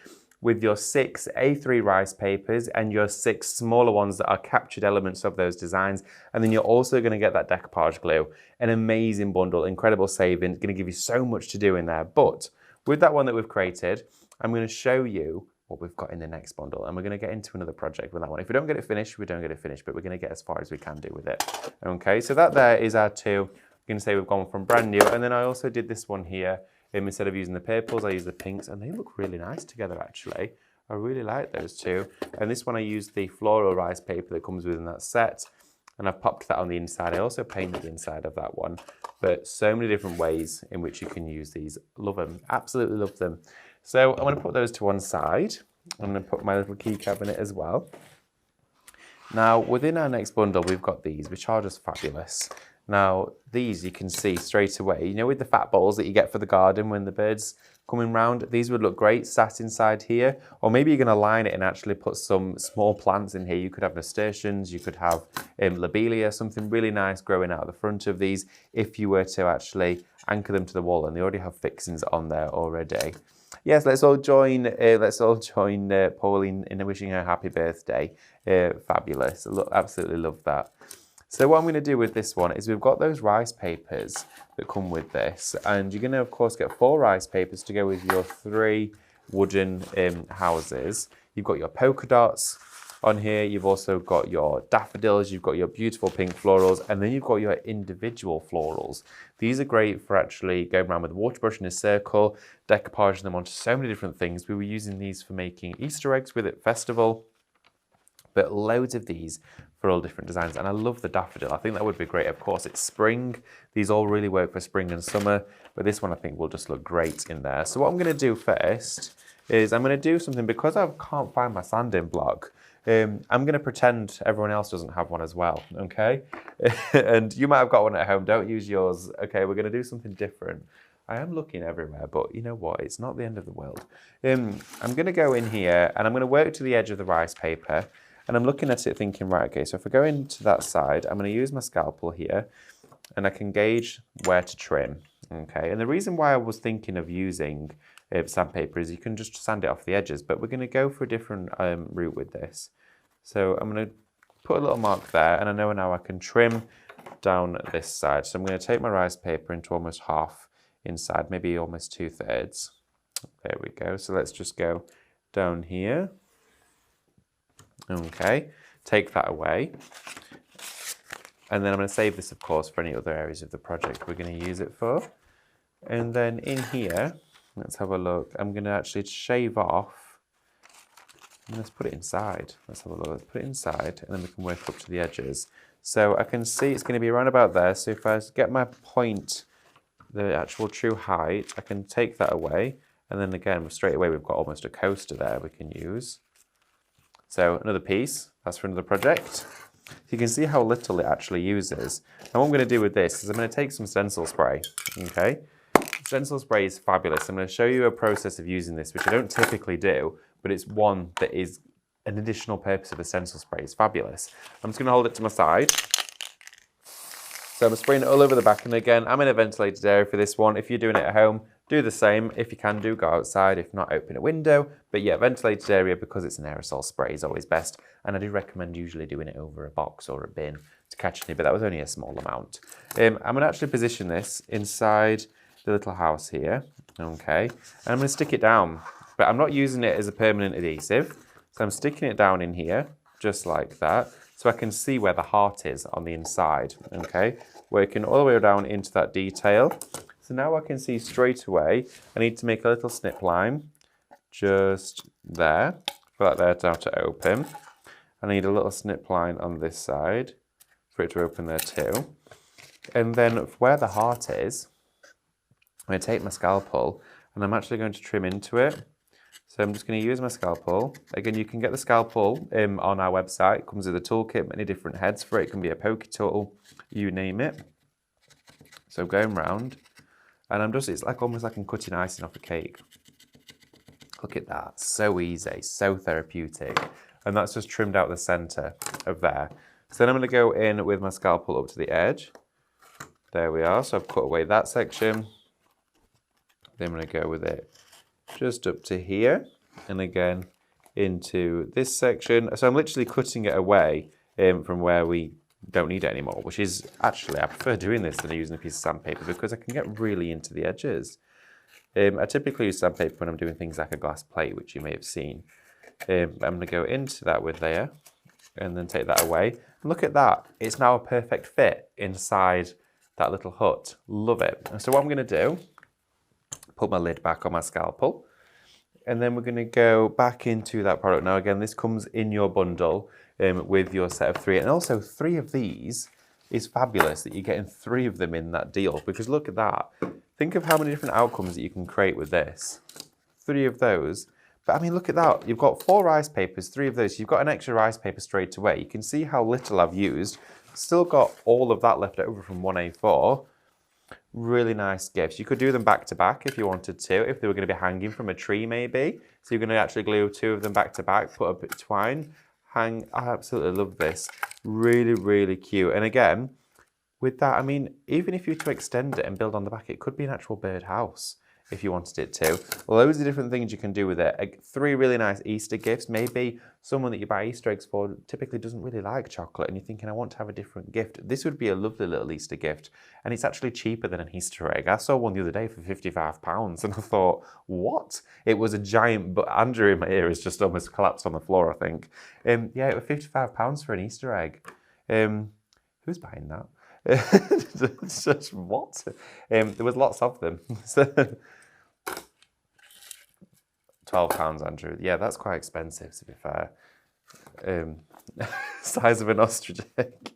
with your 6 A3 rice papers and your 6 smaller ones that are captured elements of those designs. And then you're also going to get that decoupage glue. An amazing bundle, incredible savings, going to give you so much to do in there. But with that one that we've created, I'm going to show you what we've got in the next bundle. And we're going to get into another project with that one. If we don't get it finished, we don't get it finished, but we're going to get as far as we can do with it. Okay, so that there is our 2. I'm going to say we've gone from brand new. And then I also did this one here. Instead of using the purples, I use the pinks, and they look really nice together, actually. I really like those 2. And this one, I used the floral rice paper that comes within that set, and I've popped that on the inside. I also painted the inside of that one. But so many different ways in which you can use these. Love them, absolutely love them. So I'm going to put those to one side. I'm going to put my little key cabinet as well. Now, within our next bundle, we've got these, which are just fabulous. Now, these you can see straight away, you know, with the fat bowls that you get for the garden when the birds coming round, these would look great sat inside here. Or maybe you're going to line it and actually put some small plants in here. You could have nasturtiums, you could have lobelia, something really nice growing out of the front of these if you were to actually anchor them to the wall, and they already have fixings on there already. Yes, let's all join Pauline in wishing her happy birthday. Fabulous, absolutely love that. So what I'm going to do with this one is we've got those rice papers that come with this, and you're going to, of course, get 4 rice papers to go with your 3 wooden houses. You've got your polka dots on here, you've also got your daffodils, you've got your beautiful pink florals, and then you've got your individual florals. These are great for actually going around with a water brush in a circle, decoupaging them onto so many different things. We were using these for making Easter eggs with it festival, but loads of these for all different designs. And I love the daffodil. I think that would be great. Of course, it's spring. These all really work for spring and summer, but this one I think will just look great in there. So what I'm going to do first is I'm going to do something, because I can't find my sanding block. I'm going to pretend everyone else doesn't have one as well, okay? And you might have got one at home. Don't use yours. Okay, we're going to do something different. I am looking everywhere, but you know what? It's not the end of the world. I'm going to go in here and I'm going to work to the edge of the rice paper. And I'm looking at it thinking, right, okay, so if I go into that side, I'm going to use my scalpel here and I can gauge where to trim, okay? And the reason why I was thinking of using sandpaper is you can just sand it off the edges, but we're going to go for a different route with this. So I'm going to put a little mark there, and I know now I can trim down this side. So I'm going to take my rice paper into almost half inside, maybe almost 2/3. There we go. So let's just go down here. Okay, take that away. And then I'm going to save this, of course, for any other areas of the project we're going to use it for. And then in here, let's have a look. I'm going to actually shave off. And let's put it inside. Let's have a look. Let's put it inside, and then we can work up to the edges. So I can see it's going to be around about there. So if I get my point, the actual true height, I can take that away. And then again, straight away, we've got almost a coaster there we can use. So another piece, that's for another project. You can see how little it actually uses. And what I'm going to do with this is I'm going to take some stencil spray, okay? Stencil spray is fabulous. I'm going to show you a process of using this, which I don't typically do, but it's one that is an additional purpose of the stencil spray. It's fabulous. I'm just going to hold it to my side. So I'm spraying it all over the back, and again, I'm in a ventilated area for this one. If you're doing it at home, do the same. If you can do, go outside. If not, open a window. But yeah, ventilated area, because it's an aerosol spray, is always best. And I do recommend usually doing it over a box or a bin to catch any, but that was only a small amount. I'm going to actually position this inside the little house here, okay? And I'm going to stick it down, but I'm not using it as a permanent adhesive. So I'm sticking it down in here, just like that, so I can see where the heart is on the inside, okay? Working all the way down into that detail. So now I can see straight away, I need to make a little snip line, just there, for that there now to open. I need a little snip line on this side, for it to open there too. And then where the heart is, I'm going to take my scalpel, and I'm actually going to trim into it. So I'm just going to use my scalpel. Again, you can get the scalpel on our website. It comes with a toolkit, many different heads for it. It can be a pokey tool, you name it. So going round, and I'm just, it's like almost like I'm cutting icing off a cake. Look at that, so easy, so therapeutic. And that's just trimmed out the center of there. So then I'm going to go in with my scalpel up to the edge. There we are, so I've cut away that section. Then I'm going to go with it just up to here, and again into this section. So I'm literally cutting it away from where we don't need it anymore, which is actually, I prefer doing this than using a piece of sandpaper because I can get really into the edges. I typically use sandpaper when I'm doing things like a glass plate, which you may have seen. I'm going to go into that with there and then take that away. And look at that, it's now a perfect fit inside that little hut. Love it. And so what I'm going to do, put my lid back on my scalpel, and then we're going to go back into that product. Now again, this comes in your bundle with your set of 3, and also 3 of these is fabulous that you're getting 3 of them in that deal, because look at that. Think of how many different outcomes that you can create with this. 3 of those. But I mean, look at that. You've got 4 rice papers, 3 of those. You've got an extra rice paper straight away. You can see how little I've used. Still got all of that left over from 1A4. Really nice gifts. You could do them back to back if you wanted to, if they were going to be hanging from a tree maybe. So you're going to actually glue 2 of them back to back, put a bit of twine, hang. I absolutely love this. Really, really cute. And again, with that, I mean, even if you were to extend it and build on the back, it could be an actual bird house if you wanted it to. Loads of different things you can do with it. 3 really nice Easter gifts. Maybe someone that you buy Easter eggs for typically doesn't really like chocolate and you're thinking, I want to have a different gift. This would be a lovely little Easter gift, and it's actually cheaper than an Easter egg. I saw one the other day for £55 and I thought, what? It was a giant, but Andrew in my ear has just almost collapsed on the floor, I think. Yeah, it was £55 for an Easter egg. Who's buying that? Just what? There was lots of them. £12, Andrew. Yeah, that's quite expensive, to be fair. Size of an ostrich egg.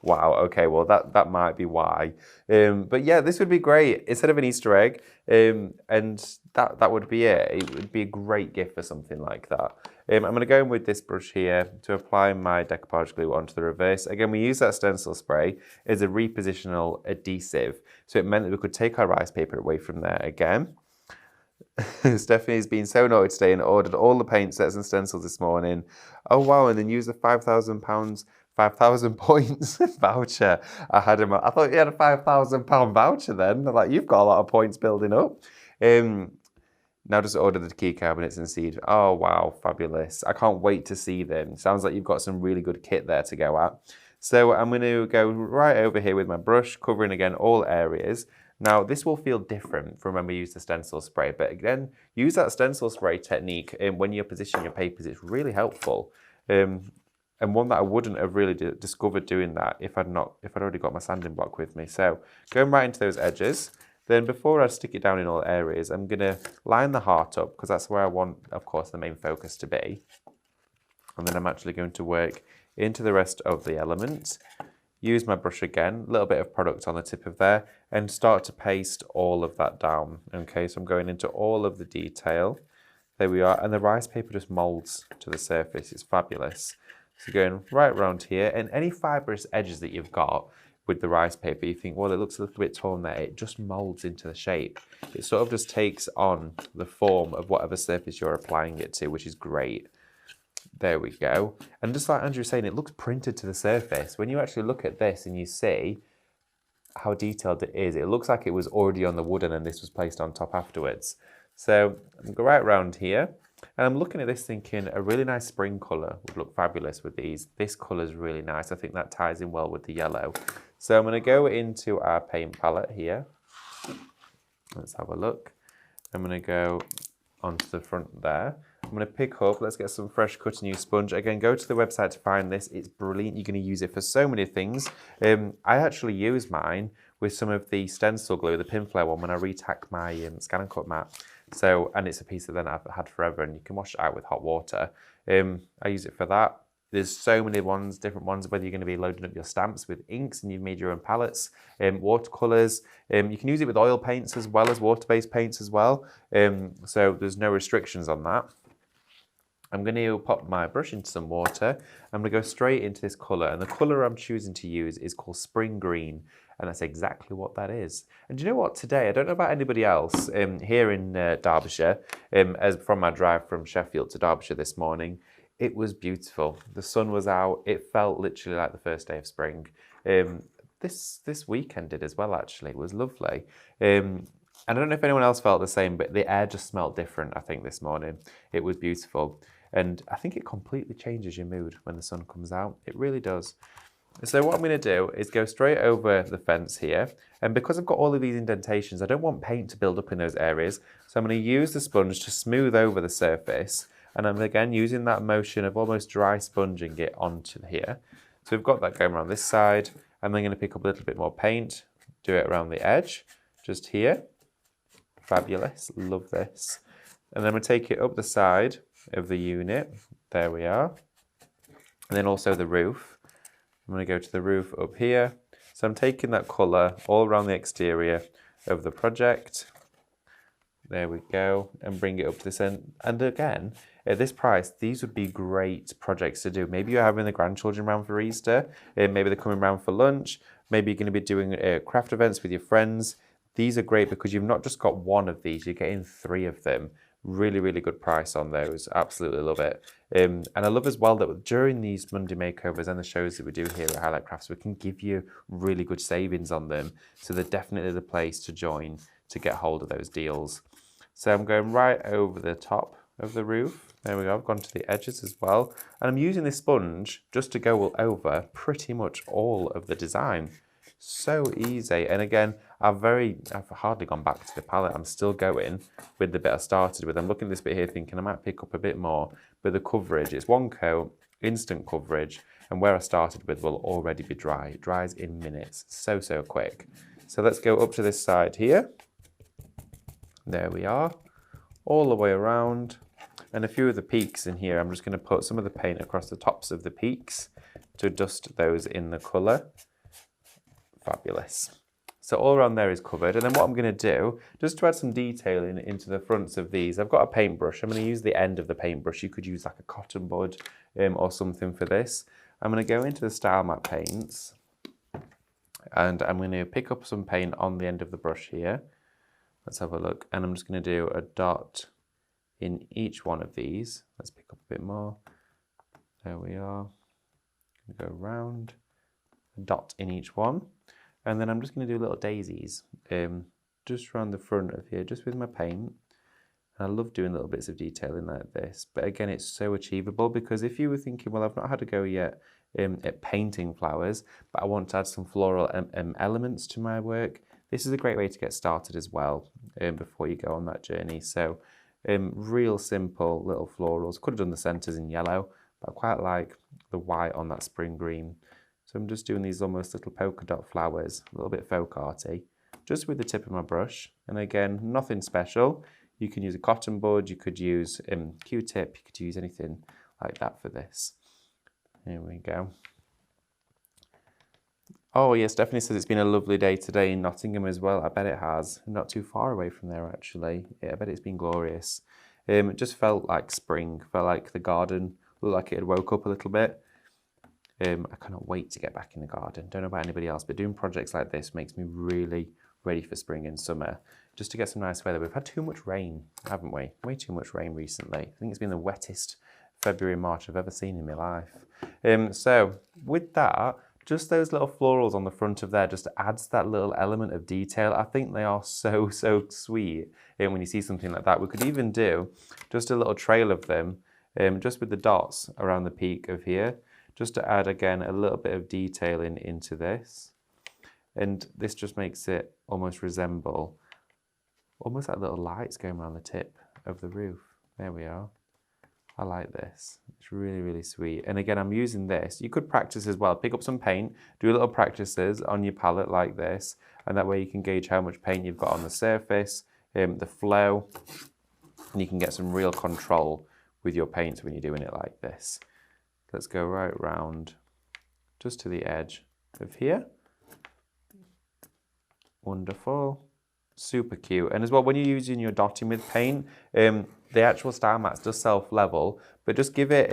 Wow, okay, well that might be why. But yeah, this would be great. Instead of an Easter egg, and that would be it. It would be a great gift for something like that. I'm going to go in with this brush here to apply my decoupage glue onto the reverse. Again, we use that stencil spray as a repositional adhesive. So it meant that we could take our rice paper away from there again. Stephanie's been so naughty today and ordered all the paint sets and stencils this morning. Oh wow, and then used the £5,000 5,000 points voucher I had him. I thought you had a £5,000 voucher then. I'm like, you've got a lot of points building up. Now just order the key cabinets and seed. Oh wow, fabulous. I can't wait to see them. Sounds like you've got some really good kit there to go at. So I'm going to go right over here with my brush, covering again all areas. Now this will feel different from when we use the stencil spray, but again, use that stencil spray technique when you're positioning your papers. It's really helpful. And one that I wouldn't have really discovered doing that if I'd already got my sanding block with me. So going right into those edges. Then before I stick it down in all areas, I'm going to line the heart up because that's where I want, of course, the main focus to be. And then I'm actually going to work into the rest of the elements. Use my brush again, a little bit of product on the tip of there, and start to paste all of that down. Okay, so I'm going into all of the detail. There we are. And the rice paper just molds to the surface. It's fabulous. So going right around here, and any fibrous edges that you've got, with the rice paper, you think, well, it looks a little bit torn there. It just molds into the shape. It sort of just takes on the form of whatever surface you're applying it to, which is great. There we go. And just like Andrew was saying, it looks printed to the surface. When you actually look at this and you see how detailed it is, it looks like it was already on the wood and then this was placed on top afterwards. So I'm going to go right around here. And I'm looking at this thinking a really nice spring colour would look fabulous with these. This colour is really nice. I think that ties in well with the yellow. So I'm going to go into our paint palette here. Let's have a look. I'm going to go onto the front there. I'm going to pick up, let's get some fresh cut and use sponge. Again, go to the website to find this. It's brilliant. You're going to use it for so many things. I actually use mine with some of the stencil glue, the Pinflair one, when I retack my scan and cut mat. So, and it's a piece that then I've had forever and you can wash it out with hot water. I use it for that. There's so many ones, different ones, whether you're going to be loading up your stamps with inks and you've made your own palettes, watercolours. You can use it with oil paints as well as water-based paints as well. So there's no restrictions on that. I'm going to pop my brush into some water. I'm going to go straight into this colour, and the colour I'm choosing to use is called Spring Green, and that's exactly what that is. And do you know what, today, I don't know about anybody else here in Derbyshire, as from my drive from Sheffield to Derbyshire this morning, it was beautiful. The sun was out. It felt literally like the first day of spring. This weekend did as well, actually. It was lovely. And I don't know if anyone else felt the same, but the air just smelled different, I think, this morning. It was beautiful. And I think it completely changes your mood when the sun comes out. It really does. So what I'm going to do is go straight over the fence here. And because I've got all of these indentations, I don't want paint to build up in those areas. So I'm going to use the sponge to smooth over the surface. And I'm again using that motion of almost dry sponging it onto here. So we've got that going around this side. I'm then going to pick up a little bit more paint, do it around the edge, just here. Fabulous, love this. And then we'll take it up the side of the unit. There we are. And then also the roof. I'm going to go to the roof up here. So I'm taking that colour all around the exterior of the project. There we go. And bring it up to this end. And again, at this price, these would be great projects to do. Maybe you're having the grandchildren around for Easter. Maybe they're coming around for lunch. Maybe you're going to be doing craft events with your friends. These are great because you've not just got one of these, you're getting 3 of them. Really, really good price on those. Absolutely love it. And I love as well that during these Monday makeovers and the shows that we do here at Highlight Crafts, we can give you really good savings on them. So they're definitely the place to join to get hold of those deals. So I'm going right over the top of the roof. There we go. I've gone to the edges as well. And I'm using this sponge just to go over pretty much all of the design. So easy. And again, I've hardly gone back to the palette. I'm still going with the bit I started with. I'm looking at this bit here thinking I might pick up a bit more, but the coverage, it's one coat, instant coverage, and where I started with will already be dry. It dries in minutes. So, so quick. So let's go up to this side here. There we are. All the way around. And a few of the peaks in here, I'm just going to put some of the paint across the tops of the peaks to dust those in the colour. Fabulous. So all around there is covered. And then what I'm going to do, just to add some detailing into the fronts of these, I've got a paintbrush. I'm going to use the end of the paintbrush. You could use like a cotton bud or something for this. I'm going to go into the style matte paints and I'm going to pick up some paint on the end of the brush here. Let's have a look. And I'm just going to do a dot in each one of these. Let's pick up a bit more. There we are. Go around, a dot in each one. And then I'm just going to do little daisies just around the front of here, just with my paint. And I love doing little bits of detailing like this. But again, it's so achievable because if you were thinking, well, I've not had a go yet at painting flowers, but I want to add some floral elements to my work, this is a great way to get started as well before you go on that journey. So real simple little florals. Could have done the centres in yellow, but I quite like the white on that spring green. So I'm just doing these almost little polka dot flowers, a little bit folk arty, just with the tip of my brush. And again, nothing special. You can use a cotton bud, you could use Q-tip, you could use anything like that for this. Here we go. Oh yes, Stephanie says it's been a lovely day today in Nottingham as well. I bet it has. Not too far away from there actually. Yeah, I bet it's been glorious. It just felt like spring, felt like the garden looked like it had woke up a little bit. I cannot wait to get back in the garden. Don't know about anybody else, but doing projects like this makes me really ready for spring and summer, just to get some nice weather. We've had too much rain, haven't we? Way too much rain recently. I think it's been the wettest February and March I've ever seen in my life. So with that, just those little florals on the front of there just adds that little element of detail. I think they are so sweet. And when you see something like that, we could even do just a little trail of them, just with the dots around the peak of here, just to add again a little bit of detailing into this. And this just makes it almost resemble almost like little lights going around the tip of the roof. There we are. I like this. It's really sweet. And again, I'm using this. You could practice as well. Pick up some paint, do little practices on your palette like this, and that way you can gauge how much paint you've got on the surface, the flow, and you can get some real control with your paints when you're doing it like this. Let's go right round just to the edge of here. Wonderful. Super cute. And as well, when you're using your dotting with paint, the actual style mats does self-level, but just give it,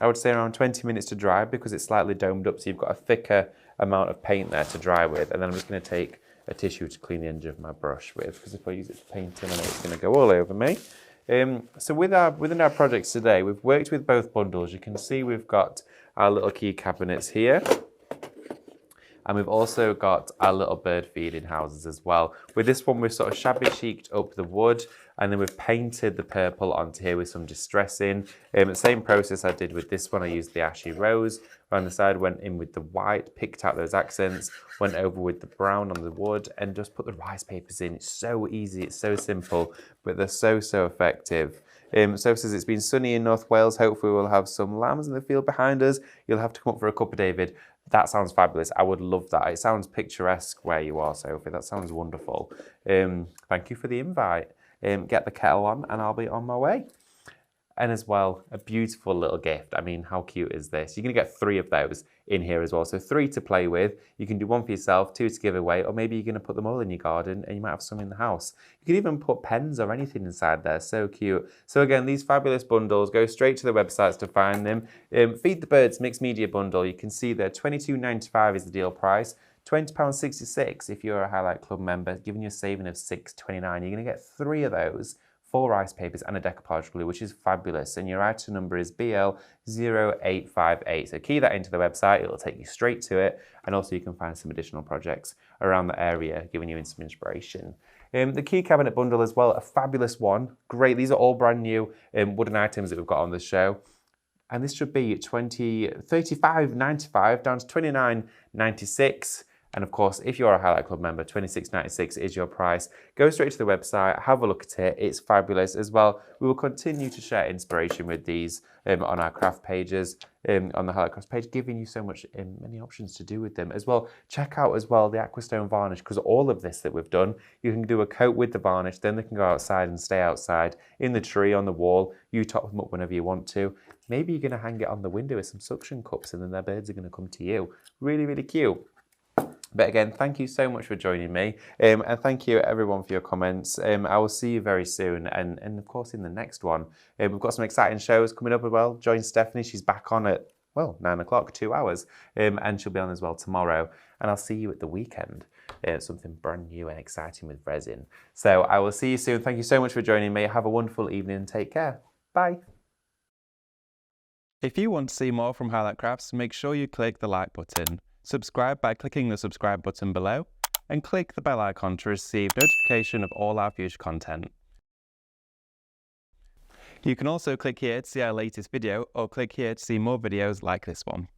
I would say around 20 minutes to dry because it's slightly domed up, so you've got a thicker amount of paint there to dry with. And then I'm just going to take a tissue to clean the edge of my brush with, because if I use it for painting, I know it's going to go all over me. So within our projects today, we've worked with both bundles. You can see we've got our little key cabinets here. And we've also got our little bird feeding houses as well. With this one, we've sort of shabby cheeked up the wood, and then we've painted the purple onto here with some distressing. The same process I did with this one. I used the ashy rose. Around the side, went in with the white, picked out those accents, went over with the brown on the wood, and just put the rice papers in. It's so easy, it's so simple, but they're so effective. So says it's been sunny in North Wales. Hopefully we'll have some lambs in the field behind us. You'll have to come up for a cuppa, David. That sounds fabulous. I would love that. It sounds picturesque where you are, Sophie. That sounds wonderful. Thank you for the invite. Get the kettle on and I'll be on my way. And as well, a beautiful little gift. I mean, how cute is this? You're going to get 3 of those in here as well. So 3 to play with. You can do 1 for yourself, 2 to give away, or maybe you're going to put them all in your garden and you might have some in the house. You can even put pens or anything inside there. So cute. So again, these fabulous bundles, go straight to the websites to find them. Feed the Birds Mixed Media Bundle. You can see there, £22.95 is the deal price. £20.66 if you're a Highlight Club member, giving you a saving of £6.29. You're going to get 3 of those, 4 rice papers and a decoupage glue, which is fabulous. And your item number is BL0858. So key that into the website, it'll take you straight to it. And also you can find some additional projects around the area, giving you some inspiration. The key cabinet bundle as well, a fabulous one. Great, these are all brand new wooden items that we've got on the show. And this should be $35.95 down to $29.96. And of course, if you're a Highlight Club member, $26.96 is your price. Go straight to the website, have a look at it. It's fabulous as well. We will continue to share inspiration with these on our craft pages, on the Highlight Crafts page, giving you so much many options to do with them as well. Check out as well the Aquastone varnish, because all of this that we've done, you can do a coat with the varnish, then they can go outside and stay outside in the tree, on the wall. You top them up whenever you want to. Maybe you're going to hang it on the window with some suction cups and then their birds are going to come to you. Really cute. But again, thank you so much for joining me, and thank you everyone for your comments. I will see you very soon, and of course in the next one. We've got some exciting shows coming up as well. Join Stephanie, she's back on at, well, 9 o'clock, 2 hours, and she'll be on as well tomorrow. And I'll see you at the weekend, something brand new and exciting with resin. So I will see you soon. Thank you so much for joining me. Have a wonderful evening and take care. Bye. If you want to see more from Highlight Crafts, make sure you click the like button. Subscribe by clicking the subscribe button below, and click the bell icon to receive notification of all our future content. You can also click here to see our latest video, or click here to see more videos like this one.